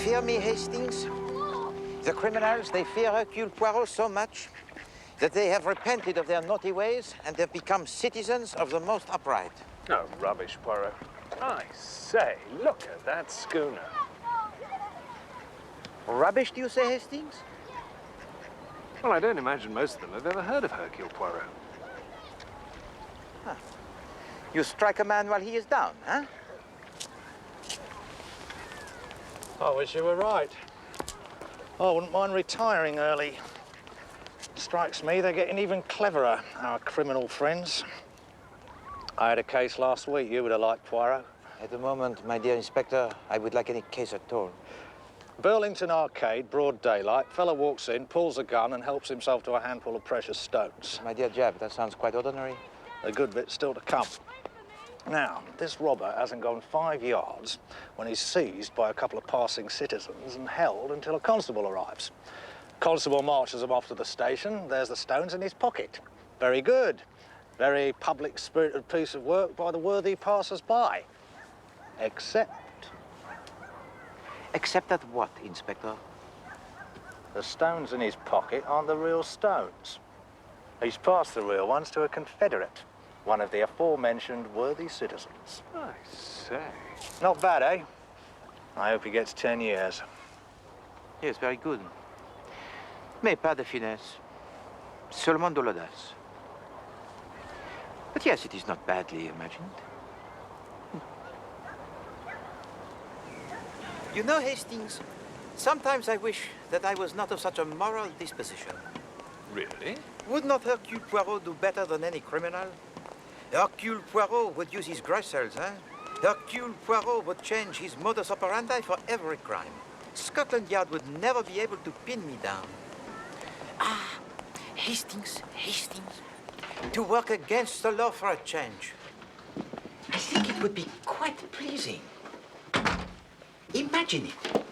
fear me, Hastings? The criminals, they fear Hercule Poirot so much that they have repented of their naughty ways and have become citizens of the most upright. Oh, rubbish, Poirot. I say, look at that schooner. Rubbish, do you say, Hastings? Well, I don't imagine most of them have ever heard of Hercule Poirot. Huh. You strike a man while he is down, huh? I wish you were right. I wouldn't mind retiring early. Strikes me they're getting even cleverer, our criminal friends. I had a case last week you would have liked, Poirot. At the moment, my dear Inspector, I would like any case at all. Burlington Arcade, broad daylight. Fella walks in, pulls a gun and helps himself to a handful of precious stones. My dear Jab, that sounds quite ordinary. A good bit still to come. Now, this robber hasn't gone 5 yards when he's seized by a couple of passing citizens and held until a constable arrives. Constable marches him off to the station. There's the stones in his pocket. Very good. Very public-spirited piece of work by the worthy passers-by. Except Except that what, Inspector? the stones in his pocket aren't the real stones. He's passed the real ones to a confederate, one of the aforementioned worthy citizens. I say. Not bad, eh? I hope he gets 10 years. Yes, very good. Mais pas de finesse. Seulement de l'audace. But yes, it is not badly imagined. You know, Hastings, sometimes I wish that I was not of such a moral disposition. Really? Would not Hercule Poirot do better than any criminal? Hercule Poirot would use his grossels, huh? Hercule Poirot would change his modus operandi for every crime. Scotland Yard would never be able to pin me down. Ah, Hastings. To work against the law for a change. I think it would be quite pleasing. Imagine it.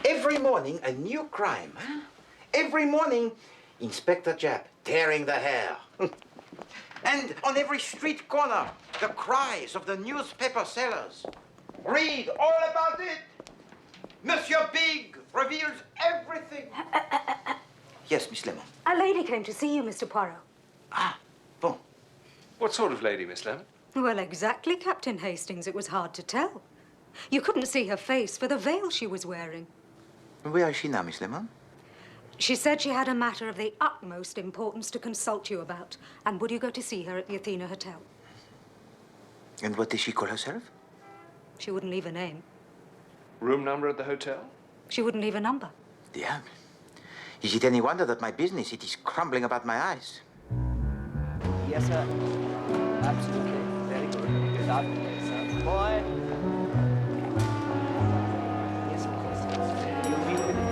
Every morning, a new crime, huh? Every morning, Inspector Japp tearing the hair. And on every street corner, the cries of the newspaper sellers. Read all about it. Monsieur Big reveals everything. Yes, Miss Lemon. A lady came to see you, Mr. Poirot. Ah, bon. What sort of lady, Miss Lemon? Well, exactly, Captain Hastings. It was hard to tell. You couldn't see her face for the veil she was wearing. Where is she now, Miss Lemon? She said she had a matter of the utmost importance to consult you about. And would you go to see her at the Athena Hotel? And what did she call herself? She wouldn't leave a name. Room number at the hotel? She wouldn't leave a number. Diable. Is it any wonder that my business, it is crumbling about my eyes? Yes, sir. Absolutely. Very good. Good argument, sir. Boy. Yes, of course. You'll be with me.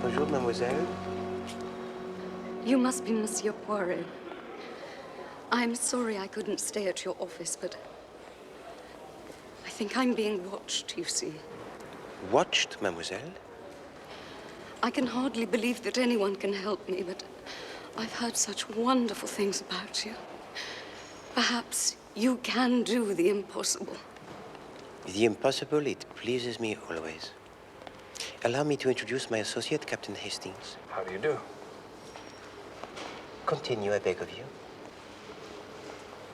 Bonjour, mademoiselle. You must be Monsieur Poirot. I'm sorry I couldn't stay at your office, but I think I'm being watched, you see. Watched, mademoiselle? I can hardly believe that anyone can help me, but I've heard such wonderful things about you. Perhaps you can do the impossible. The impossible, it pleases me always. Allow me to introduce my associate, Captain Hastings. How do you do? Continue, I beg of you.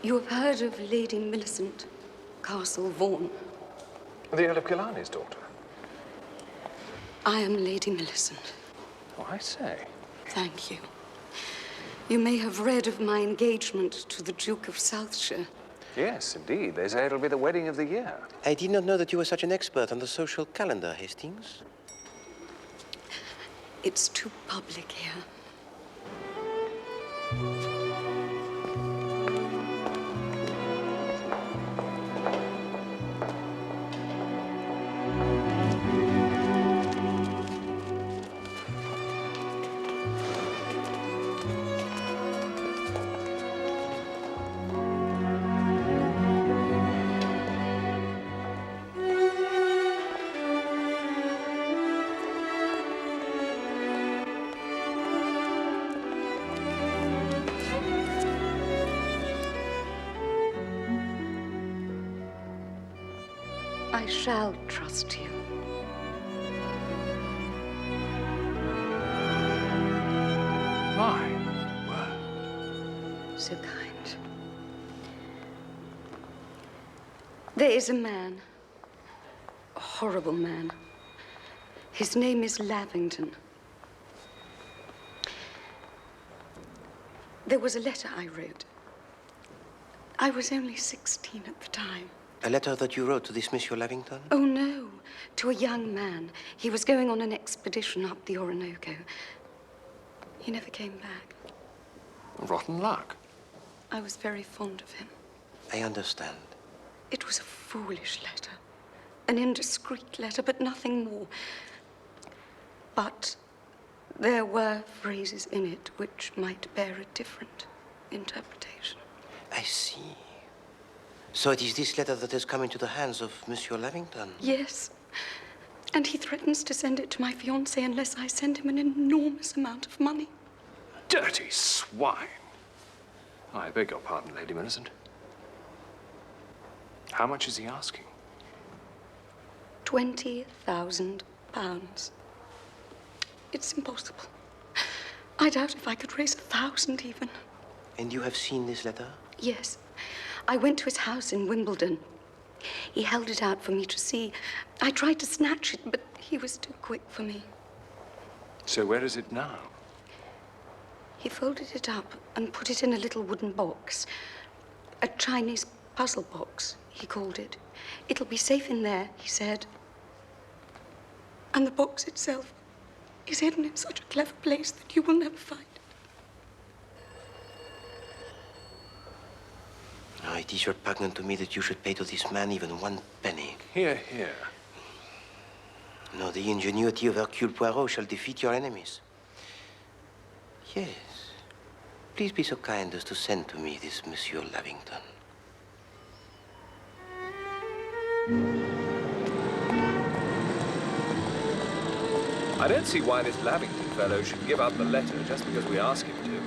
You have heard of Lady Millicent, Castle Vaughan. The Earl of Killarney's daughter. I am Lady Millicent. Oh, I say. Thank you. You may have read of my engagement to the Duke of Southshire. Yes, indeed. They say it'll be the wedding of the year. I did not know that you were such an expert on the social calendar, Hastings. It's too public here. shall trust you. My word. So kind. There is a man, a horrible man. His name is Lavington. There was a letter I wrote. I was only 16 at the time. A letter that you wrote to this Monsieur Lavington? Oh, no, to a young man. He was going on an expedition up the Orinoco. He never came back. Rotten luck. I was very fond of him. I understand. It was a foolish letter, an indiscreet letter, but nothing more. But there were phrases in it which might bear a different interpretation. I see. So it is this letter that has come into the hands of Monsieur Lavington? Yes. And he threatens to send it to my fiancé unless I send him an enormous amount of money. Dirty swine. I beg your pardon, Lady Millicent. How much is he asking? £20,000. It's impossible. I doubt if I could raise 1,000 even. And you have seen this letter? Yes. I went to his house in Wimbledon. He held it out for me to see. I tried to snatch it, but he was too quick for me. So where is it now? He folded it up and put it in a little wooden box. A Chinese puzzle box, he called it. It'll be safe in there, he said. And the box itself is hidden in such a clever place that you will never find it. Oh, it is repugnant to me that you should pay to this man even 1 penny. Here, here. No, the ingenuity of Hercule Poirot shall defeat your enemies. Yes. Please be so kind as to send to me this Monsieur Lavington. I don't see why this Lavington fellow should give up the letter just because we ask him to.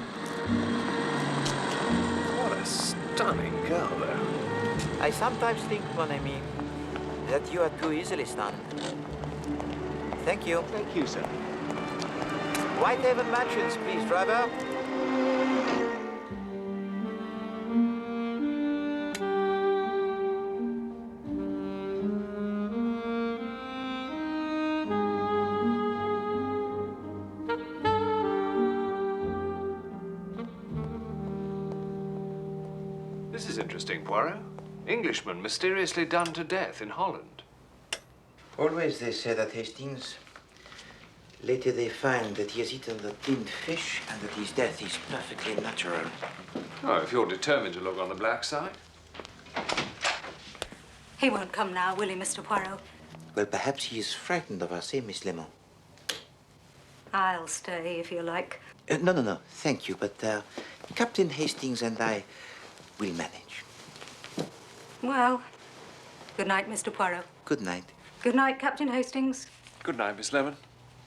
What a stunning girl, though. I sometimes think, mon ami, that you are too easily stunned. Thank you. Thank you, sir. Whitehaven Mansions, please, driver. This is interesting, Poirot. Englishman mysteriously done to death in Holland. Always they say that Hastings. Later they find that he has eaten the tinned fish and that his death is perfectly natural. Oh, if you're determined to look on the black side. He won't come now, will he, Mr. Poirot? Well, perhaps he is frightened of us, eh, Miss Lemon? I'll stay if you like. No. Thank you, but Captain Hastings and I will manage. Well, good night, Mr. Poirot. Good night. Good night, Captain Hastings. Good night, Miss Lemon.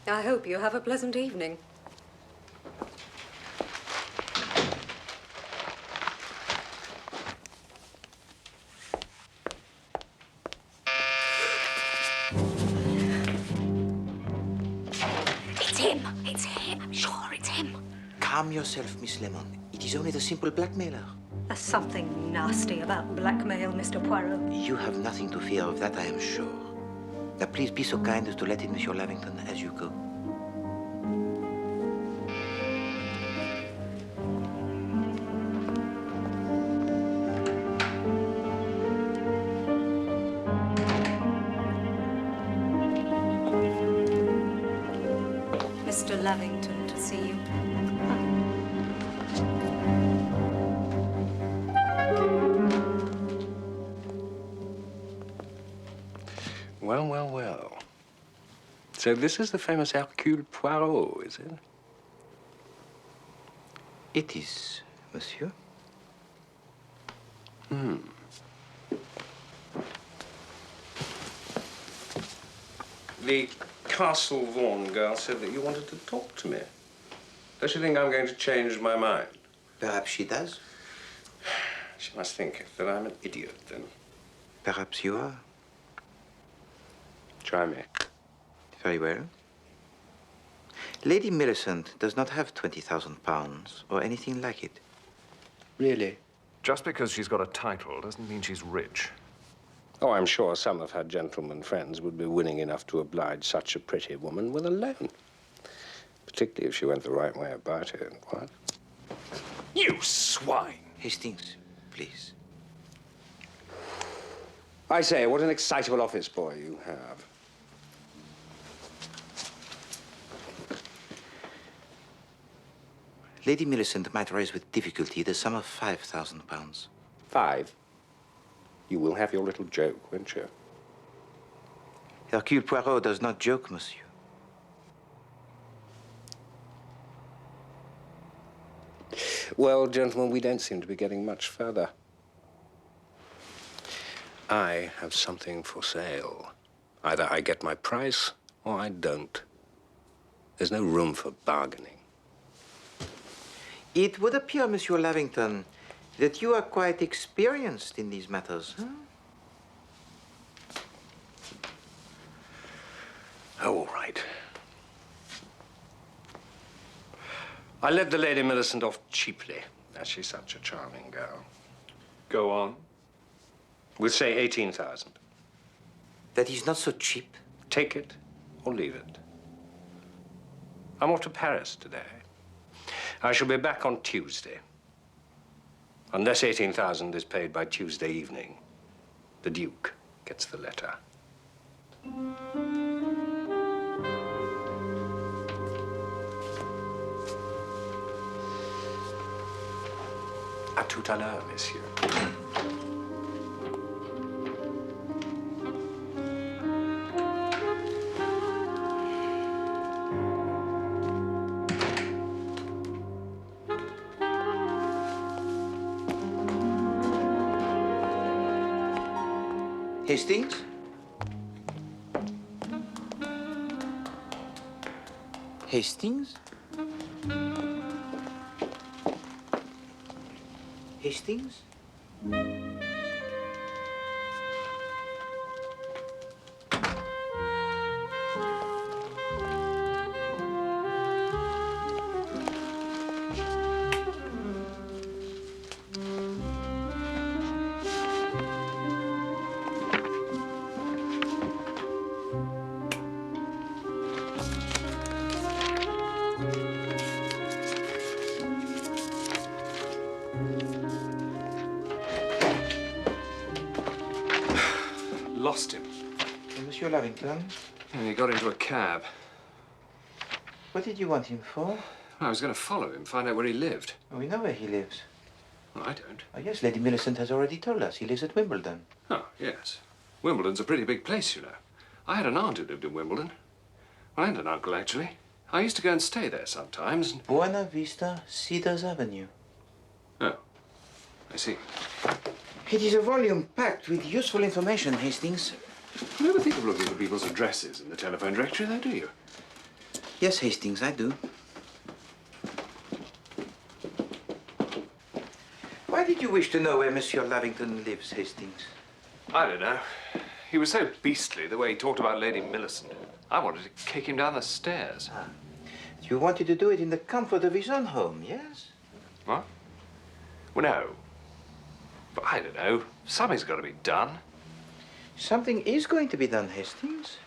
I hope you have a pleasant evening. It's him. It's him. I'm sure it's him. Calm yourself, Miss Lemon. It is only the simple blackmailer. There's something nasty about blackmail, Mr. Poirot. You have nothing to fear of that, I am sure. Now, please be so kind as to let in Monsieur Lavington as you go. Mr. Lavington to see you. Well. So this is the famous Hercule Poirot, is it? It is, monsieur. The Castle Vaughan girl said that you wanted to talk to me. Does she think I'm going to change my mind? Perhaps she does. She must think that I'm an idiot, then. Perhaps you are. Try me. Very well. Lady Millicent does not have 20,000 pounds or anything like it. Really? Just because she's got a title doesn't mean she's rich. Oh, I'm sure some of her gentlemen friends would be willing enough to oblige such a pretty woman with a loan. Particularly if she went the right way about it. What? You swine! Hastings, please. I say, what an excitable office boy you have. Lady Millicent might raise with difficulty the sum of 5,000 pounds. 5? You will have your little joke, won't you? Hercule Poirot does not joke, monsieur. Well, gentlemen, we don't seem to be getting much further. I have something for sale. Either I get my price or I don't. There's no room for bargaining. It would appear, Monsieur Lavington, that you are quite experienced in these matters, huh? Oh, all right. I let the Lady Millicent off cheaply, as she's such a charming girl. Go on. We'll say 18,000. That is not so cheap. Take it or leave it. I'm off to Paris today. I shall be back on Tuesday. Unless 18,000 is paid by Tuesday evening, the Duke gets the letter. À tout à l'heure, messieurs. Hastings? Hastings? Hastings? Lost him. Monsieur Lavington, And he got into a cab. what did you want him for? I was going to follow him, find out where he lived. Oh, we know where he lives. Well, I don't. Oh, yes, Lady Millicent has already told us. He lives at Wimbledon. Oh, yes. Wimbledon's a pretty big place, you know. I had an aunt who lived in Wimbledon. Well, and an uncle, actually. I used to go and stay there sometimes. And... Buena Vista, Cedars Avenue. Oh, I see. It is a volume packed with useful information, Hastings. You never think of looking for people's addresses in the telephone directory, though, do you? Yes, Hastings, I do. Why did you wish to know where Monsieur Lavington lives, Hastings? I don't know. He was so beastly, the way he talked about Lady Millicent. I wanted to kick him down the stairs. Ah. You wanted to do it in the comfort of his own home, yes? What? Well, no. But I don't know. Something's got to be done. Something is going to be done, Hastings.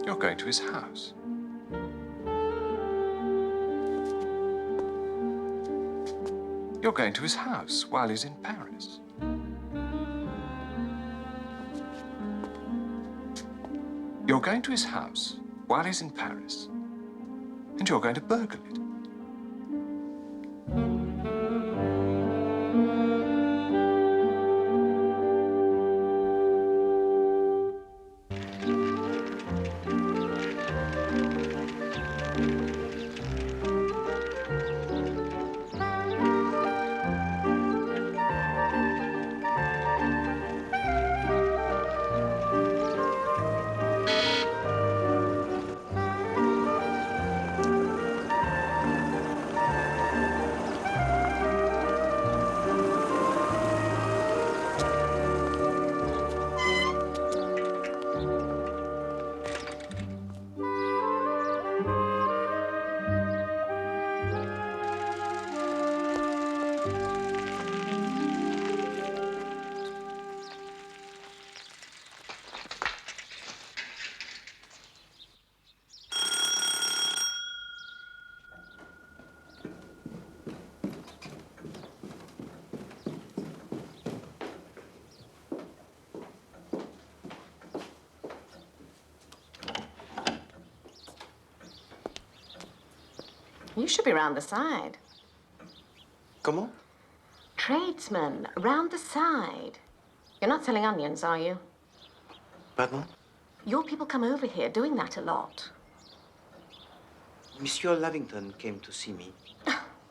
You're going to his house. You're going to his house while he's in Paris. You're going to his house while he's in Paris. And you're going to burgle it. You should be round the side. Comment? Tradesman, round the side. You're not selling onions, are you? Pardon? Your people come over here doing that a lot. Monsieur Lavington came to see me.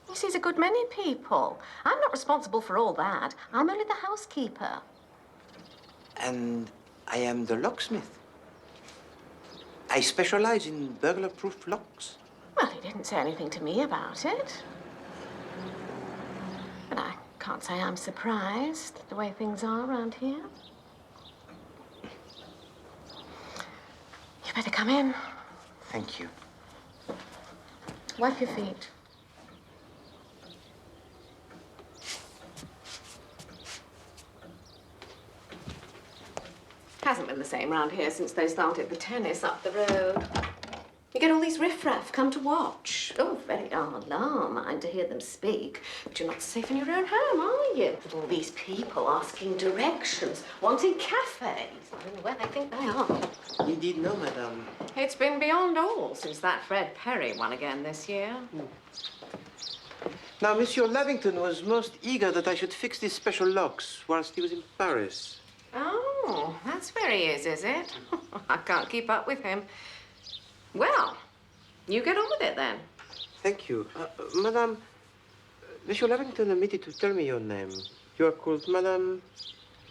He sees a good many people. I'm not responsible for all that. I'm only the housekeeper. And I am the locksmith. I specialize in burglar-proof locks. Well, he didn't say anything to me about it. But I can't say I'm surprised the way things are around here. You better come in. Thank you. Wipe your feet. Hasn't been the same round here since they started the tennis up the road. You get all these riffraff come to watch. Oh, very alarming to hear them speak. But you're not safe in your own home, are you? With all these people asking directions, wanting cafes. I don't know where they think they are. Indeed, no, madame. It's been beyond all since that Fred Perry won again this year. Now, Monsieur Lavington was most eager that I should fix these special locks whilst he was in Paris. Oh, that's where he is it? I can't keep up with him. Well, you get on with it then. Thank you. Madame, Monsieur Lavington omitted to tell me your name. You are called Madame...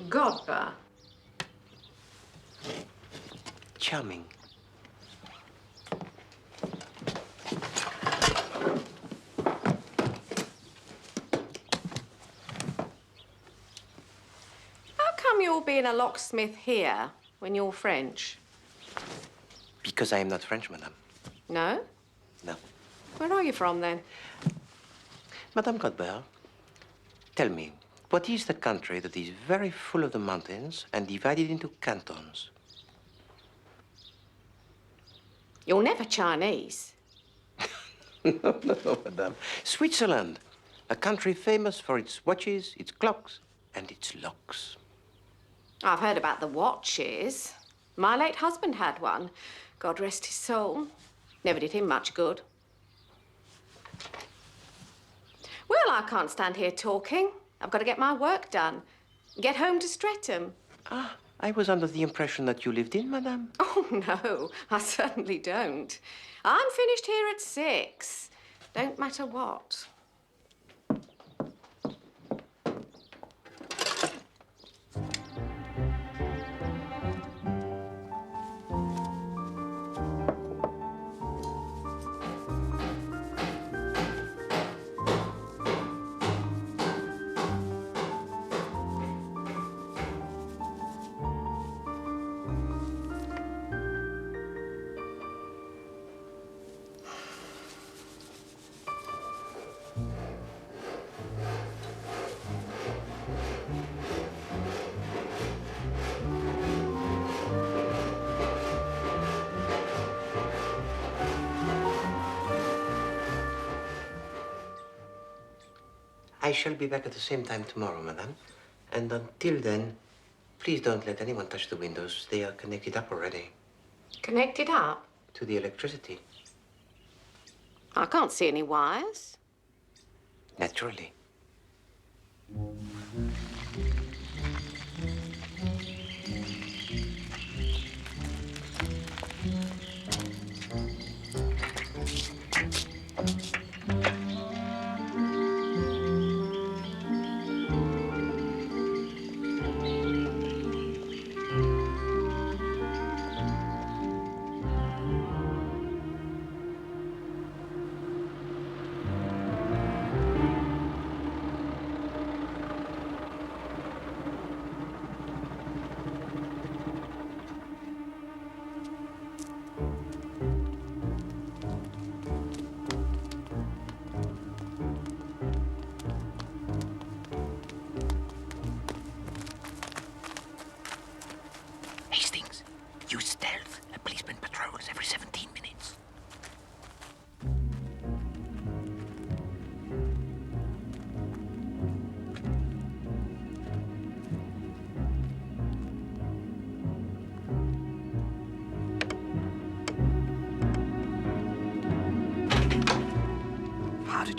Godber. Charming. How come you're being a locksmith here when you're French? Because I am not French, madame. No? No. Where are you from then? Madame Godber, tell me, what is the country that is very full of the mountains and divided into cantons? You're never Chinese. No, madame. Switzerland, a country famous for its watches, its clocks, and its locks. I've heard about the watches. My late husband had one. God rest his soul. Never did him much good. Well, I can't stand here talking. I've got to get my work done. Get home to Streatham. Ah, I was under the impression that you lived in, madame. Oh, no, I certainly don't. I'm finished here at 6. Don't matter what. I shall be back at the same time tomorrow, madame. And until then, please don't let anyone touch the windows. They are connected up already. Connected up? To the electricity. I can't see any wires. Naturally.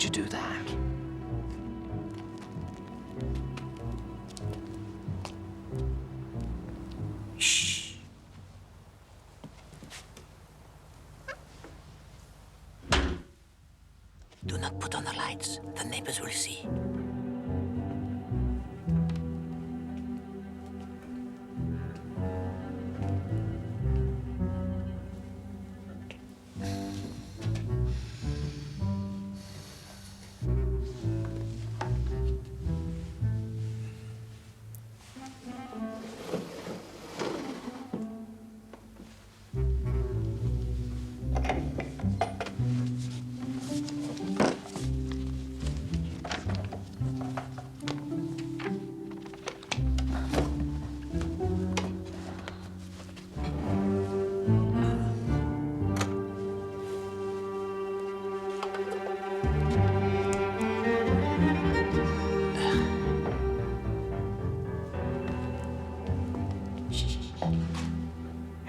would you do that? Shh. Do not put on the lights. The neighbors will see.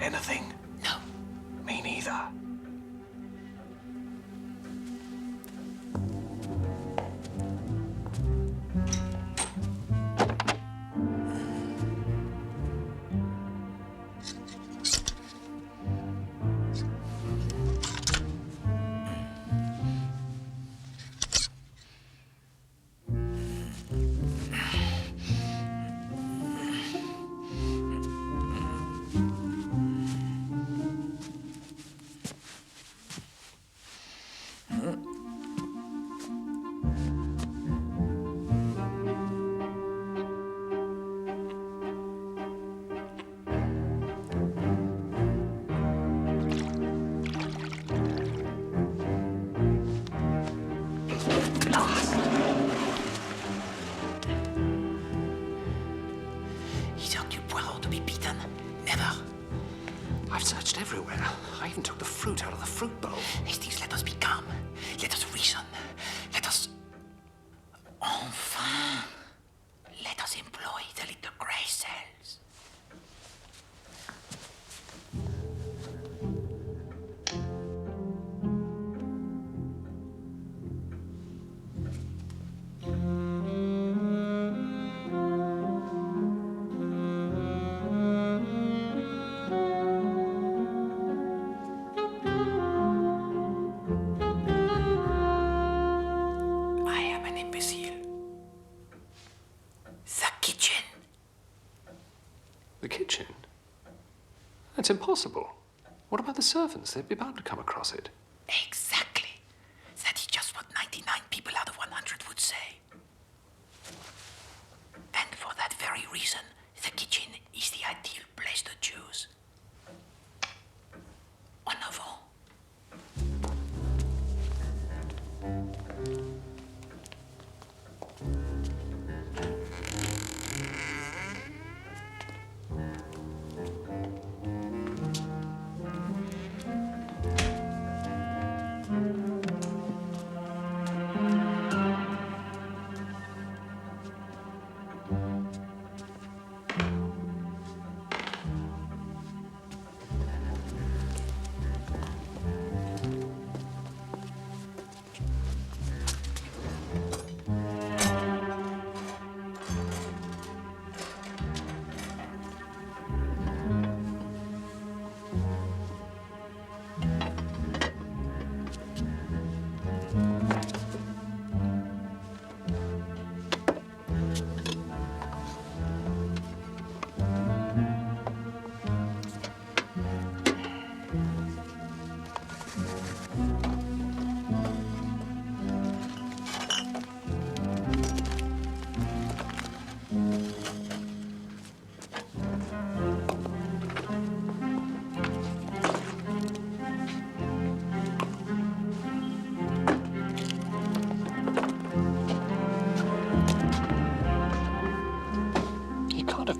Anything? No. Me neither. Is Hercule Poirot to be beaten? Never. I've searched everywhere. I even took the fruit out of the fruit bowl. Hastings, let us be calm. Let us reason. Let us... Enfin! Let us employ the little grey cells. I am an imbecile. The kitchen. The kitchen? That's impossible. What about the servants? They'd be bound to come across it. Exactly. That is just what 99 people out of 100 would say. And for that very reason, the kitchen is the ideal place to choose. En avant.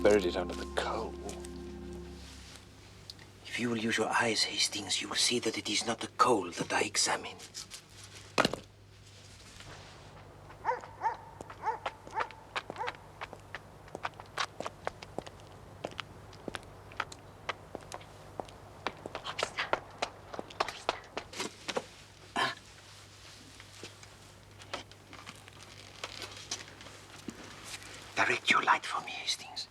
Buried it under the coal. If you will use your eyes, Hastings, you will see that it is not the coal that I examine. Direct your light for me, Hastings.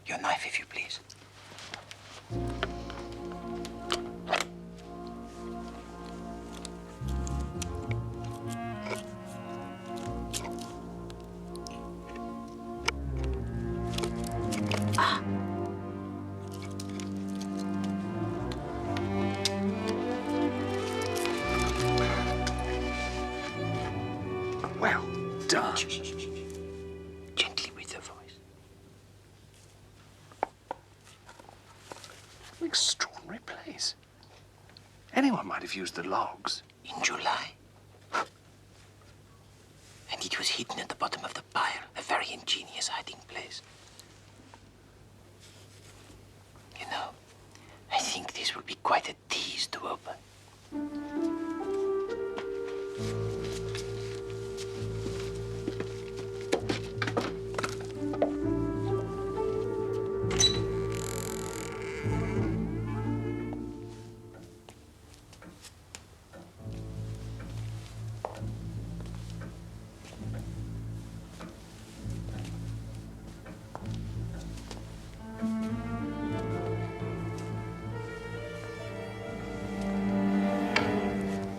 Your knife, if you please. Well done. Gently with the voice. An extraordinary place. Anyone might have used the logs. In July. And it was hidden at the bottom of the pile. A very ingenious hiding place. You know, I think this will be quite a tease to open.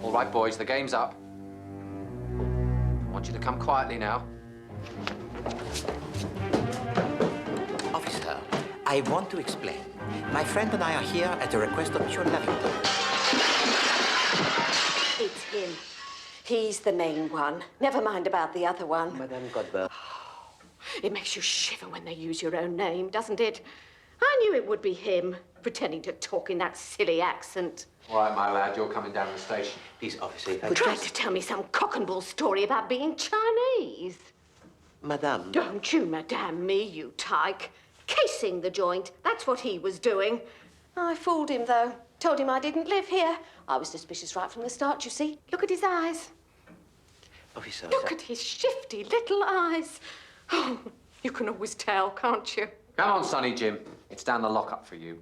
All right, boys, the game's up. I want you to come quietly now. Officer, I want to explain. My friend and I are here at the request of Monsieur Lavington. It's him. He's the main one. Never mind about the other one. Madame Godber. It makes you shiver when they use your own name, doesn't it? I knew it would be him, pretending to talk in that silly accent. All right, my lad, you're coming down the station. Please, officer, if I Tried to tell me some cock and bull story about being Chinese. Madame. Don't you madame me, you tyke. Casing the joint, that's what he was doing. I fooled him, though. Told him I didn't live here. I was suspicious right from the start, you see. Look at his eyes. Officer. Look at his shifty little eyes. Oh, you can always tell, can't you? Come on, Sonny Jim. It's down the lockup for you.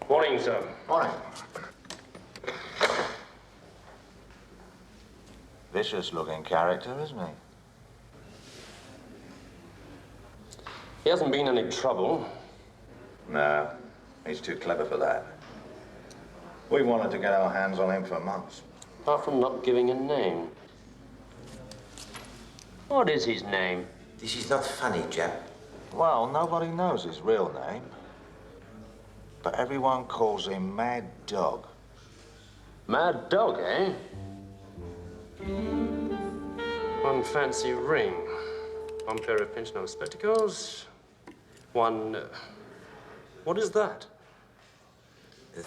Morning, sir. Morning. Vicious-looking character, isn't he? He hasn't been any trouble. No, he's too clever for that. We wanted to get our hands on him for months. Apart from not giving a name. What is his name? This is not funny, Jap. Well, nobody knows his real name. But everyone calls him Mad Dog. Mad Dog, eh? One fancy ring. One pair of pinch-nose spectacles. One... what is that?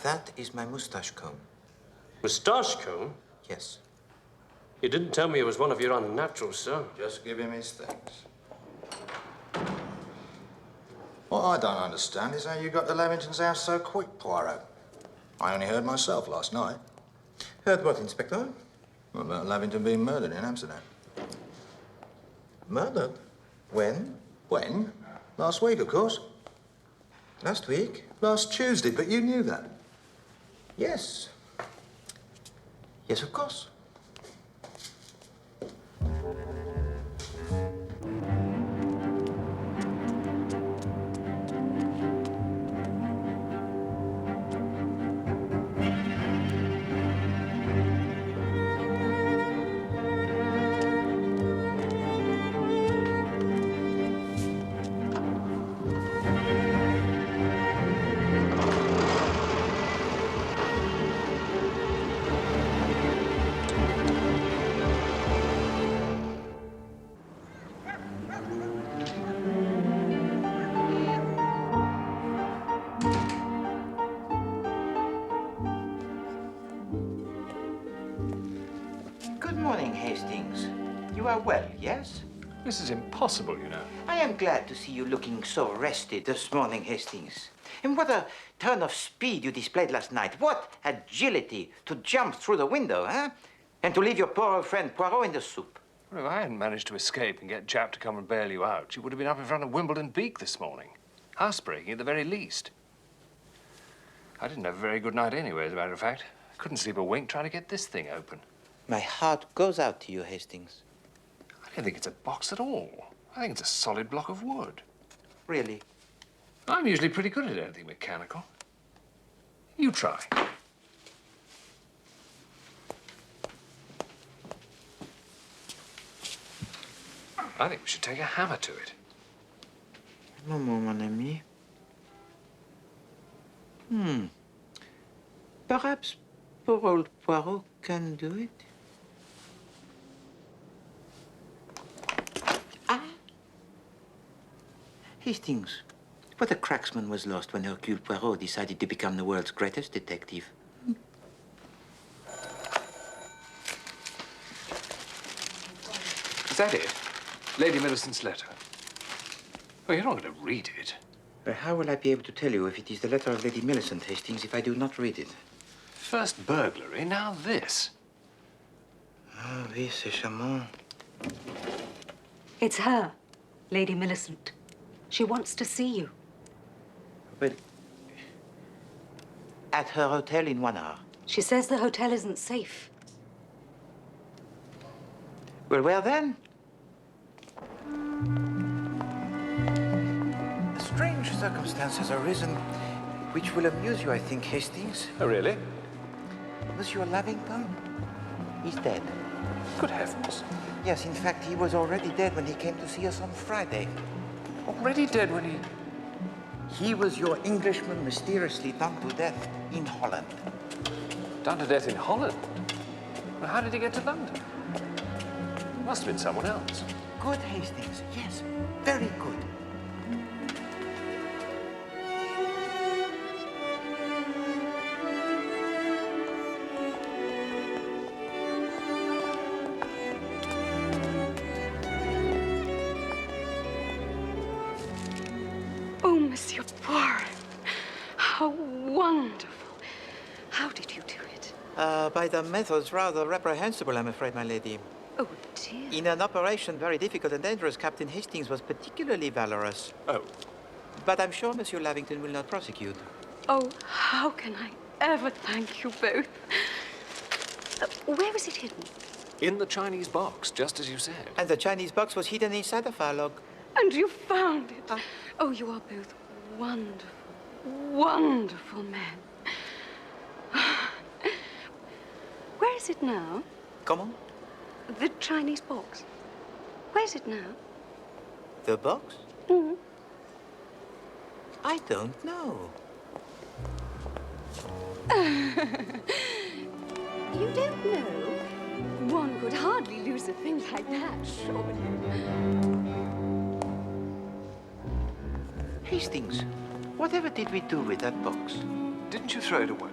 That is my mustache comb. Moustache comb? Yes. You didn't tell me it was one of your unnatural, sir. Just give him his things. What I don't understand is how you got to Lavington's house so quick, Poirot. I only heard myself last night. Heard what, Inspector? About Lavington being murdered in Amsterdam. Murdered? When? When? Last week, of course. Last week? Last Tuesday, but you knew that. Yes. Yes, of course. morning, Hastings. You are well, yes? This is impossible, you know. I am glad to see you looking so rested this morning, Hastings. And what a turn of speed you displayed last night. What agility to jump through the window, huh? And to leave your poor old friend Poirot in the soup. Well, if I hadn't managed to escape and get Jap to come and bail you out, you would have been up in front of Wimbledon Beak this morning. Housebreaking at the very least. I didn't have a very good night anyway, as a matter of fact. I couldn't sleep a wink trying to get this thing open. My heart goes out to you, Hastings. I don't think it's a box at all. I think it's a solid block of wood. Really? I'm usually pretty good at anything mechanical. You try. I think we should take a hammer to it. Moment, mon ami. Perhaps poor old Poirot can do it? Hastings, what a cracksman was lost when Hercule Poirot decided to become the world's greatest detective. Is that it? Lady Millicent's letter? Well, you're not going to read it. But how will I be able to tell you if it is the letter of Lady Millicent, Hastings, if I do not read it? First burglary, now this. Ah, oui, c'est charmant. It's her, Lady Millicent. She wants to see you. Well, at her hotel in 1 hour. She says the hotel isn't safe. Well, where then? A strange circumstance has arisen which will amuse you, I think, Hastings. Oh, really? Monsieur Lavington is dead. Good heavens. Yes, in fact, he was already dead when he came to see us on Friday. Already dead when he... He was your Englishman mysteriously done to death in Holland. Done to death in Holland? Well, how did he get to London? Must have been someone else. Good, Hastings. Yes, very good. Oh, Monsieur Poirot, how wonderful. How did you do it? By the methods rather reprehensible, I'm afraid, my lady. Oh, dear. In an operation very difficult and dangerous, Captain Hastings was particularly valorous. Oh. But I'm sure Monsieur Lavington will not prosecute. Oh, how can I ever thank you both? Where was it hidden? In the Chinese box, just as you said. And the Chinese box was hidden inside the fire log. And you found it. Oh, you are both wonderful, wonderful men. Where is it now? Comment? The Chinese box. Where is it now? The box? Mm. I don't know. You don't know? One could hardly lose a thing like that, surely. Hastings, whatever did we do with that box? Didn't you throw it away?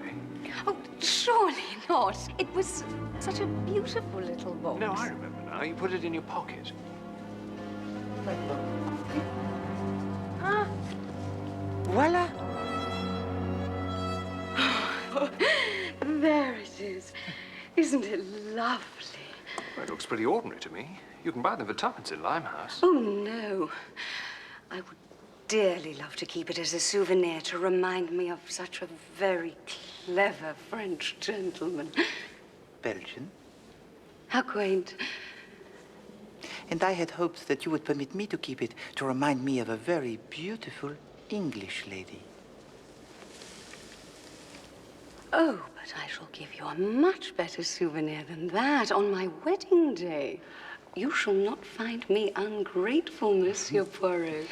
Oh, surely not. It was such a beautiful little box. No, I remember now. You put it in your pocket. Ah. Voila. There it is. Isn't it lovely? Well, it looks pretty ordinary to me. You can buy them for tuppence in Limehouse. Oh, no. I would dearly love to keep it as a souvenir to remind me of such a very clever French gentleman. Belgian. How quaint. And I had hoped that you would permit me to keep it to remind me of a very beautiful English lady. Oh, but I shall give you a much better souvenir than that on my wedding day. You shall not find me ungrateful, Monsieur Poirot.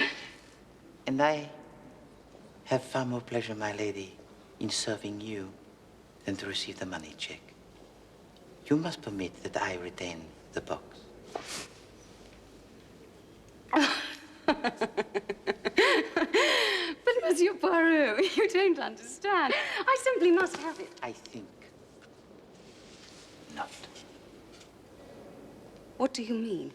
And I have far more pleasure, my lady, in serving you than to receive the money check. You must permit that I retain the box. But, Monsieur Poirot, you don't understand. I simply must have it. I think not. What do you mean?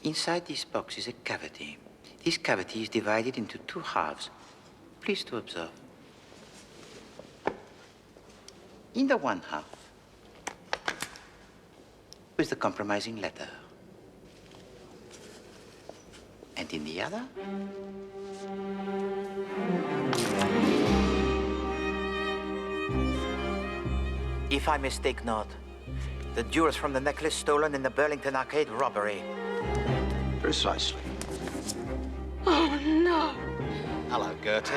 Inside this box is a cavity. This cavity is divided into two halves. Please to observe. In the one half was the compromising letter. And in the other, if I mistake not, the jewels from the necklace stolen in the Burlington Arcade robbery. Precisely. Oh, no. Hello, Gertie.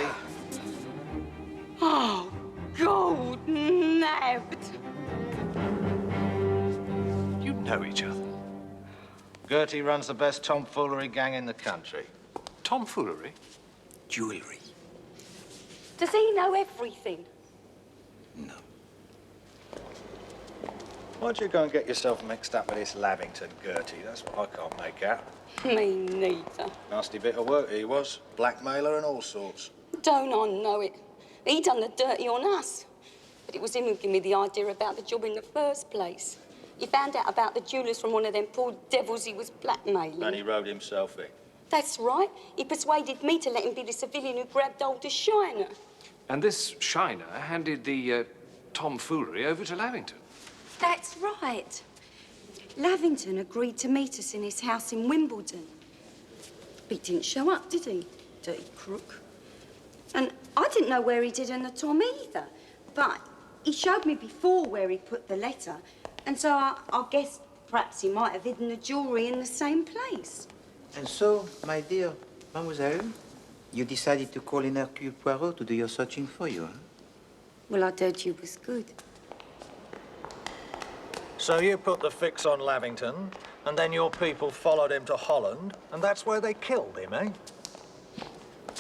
Oh, gold nabbed. You know each other. Gertie runs the best tomfoolery gang in the country. Tomfoolery? Jewelry. Does he know everything? No. Why'd you go and get yourself mixed up with this Lavington, Gertie? That's what I can't make out. Me neither. Nasty bit of work he was. Blackmailer and all sorts. Don't I know it? He done the dirty on us. But it was him who gave me the idea about the job in the first place. He found out about the jewellers from one of them poor devils he was blackmailing. And he rode himself in. That's right. He persuaded me to let him be the civilian who grabbed hold of Shiner. And this Shiner handed the tomfoolery over to Lavington. That's right. Lavington agreed to meet us in his house in Wimbledon. He didn't show up, did he? Dirty crook. And I didn't know where he did in the tom either. But he showed me before where he put the letter. And so I guessed perhaps he might have hidden the jewellery in the same place. And so, my dear mademoiselle, you decided to call in Hercule Poirot to do your searching for you, huh? Well, I heard you was good. So you put the fix on Lavington, and then your people followed him to Holland, and that's where they killed him, eh?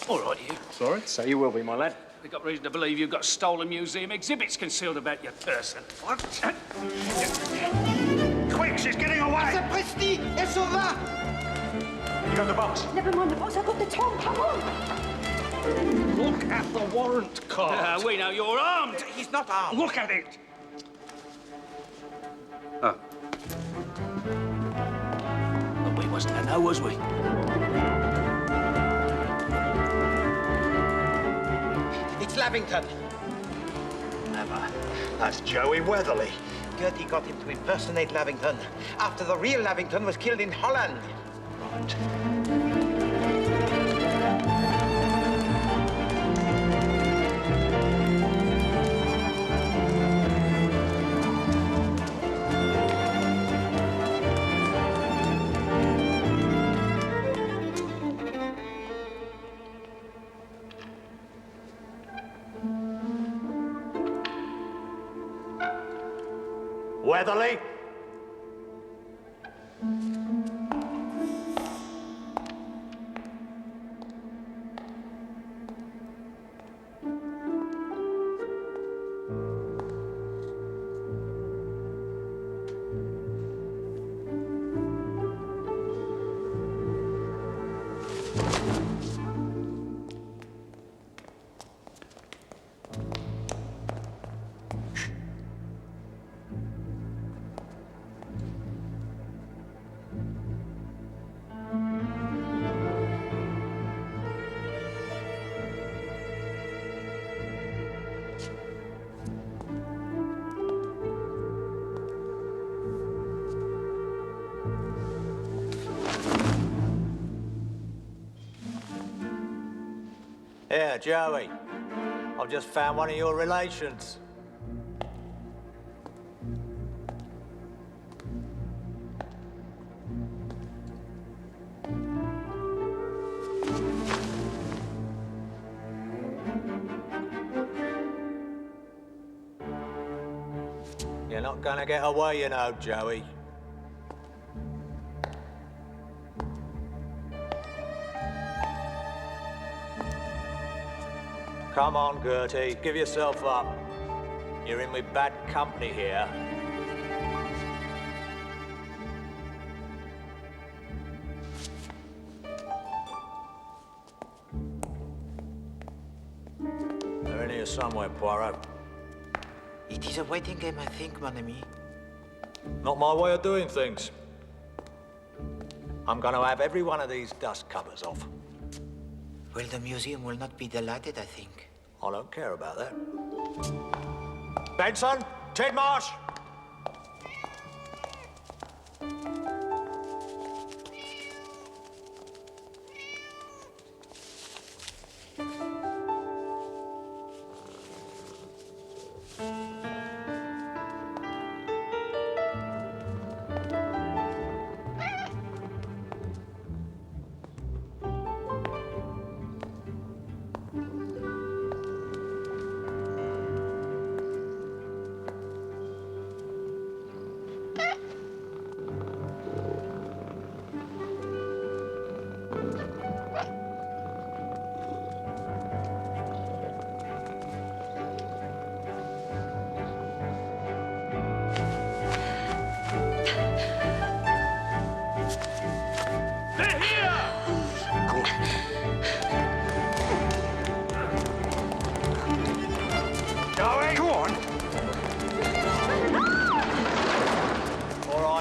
All right, you. Sorry? So you will be, my lad. We've got reason to believe you've got stolen museum exhibits concealed about your person. What? Quick, she's getting away! Sapristi! Elle s'en va! You got the box? Never mind the box, I've got the tom, come on! Look at the warrant card. We know you're armed. He's not armed. Look at it! Oh. But we wasn't to know, was we? It's Lavington. Never. That's Joey Weatherly. Gertie got him to impersonate Lavington after the real Lavington was killed in Holland. Right. Weatherly? Here, Joey. I've just found one of your relations. You're not gonna get away, you know, Joey. Come on, Gertie, give yourself up. You're in with bad company here. They're in here somewhere, Poirot. It is a waiting game, I think, mon ami. Not my way of doing things. I'm going to have every one of these dust covers off. Well, the museum will not be delighted, I think. I don't care about that. Benson, Tidmarsh!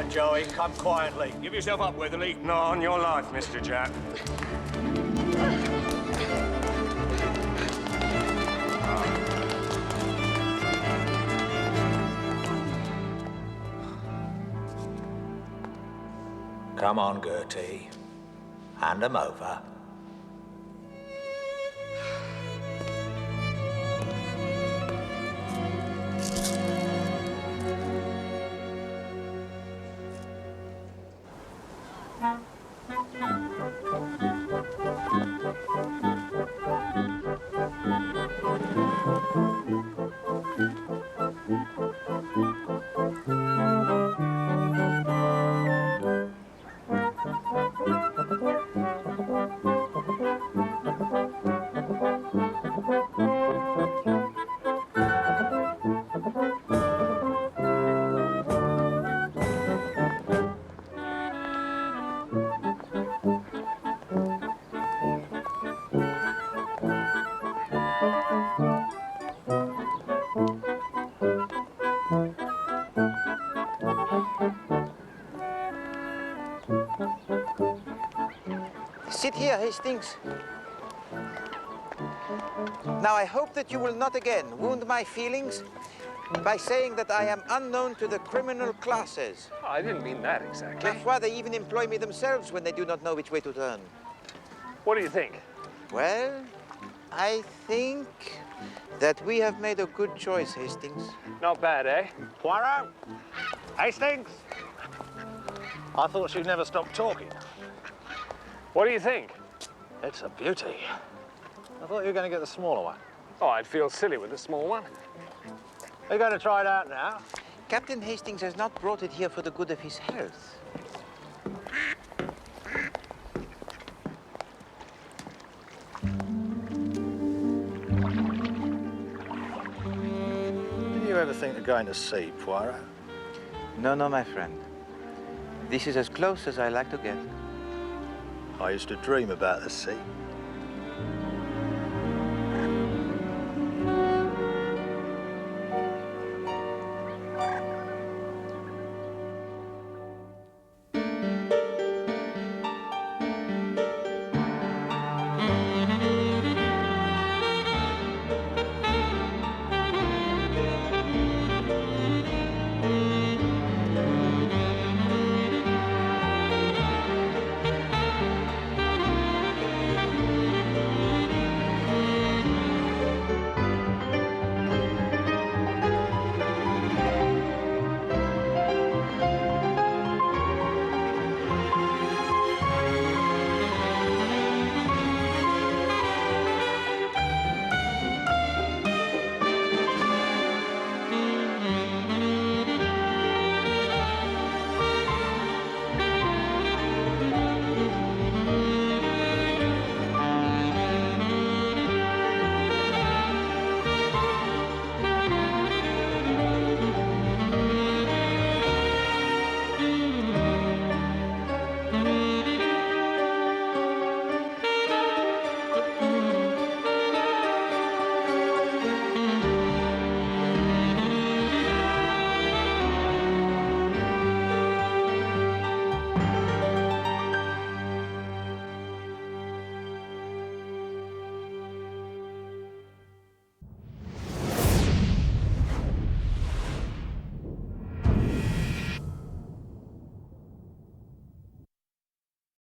Joey, come quietly. Give yourself up, Weatherly. Not on your life, Mr. Jack. Come on, Gertie. Hand them over. Sit here, Hastings. Now, I hope that you will not again wound my feelings by saying that I am unknown to the criminal classes. Oh, I didn't mean that exactly. That's why they even employ me themselves when they do not know which way to turn. What do you think? Well, I think that we have made a good choice, Hastings. Not bad, eh? Poirot! Hastings! I thought she'd never stop talking. What do you think? It's a beauty. I thought you were going to get the smaller one. Oh, I'd feel silly with the small one. Are you going to try it out now? Captain Hastings has not brought it here for the good of his health. Did you ever think of going to sea, Poirot? No, no, my friend. This is as close as I like to get. I used to dream about the sea.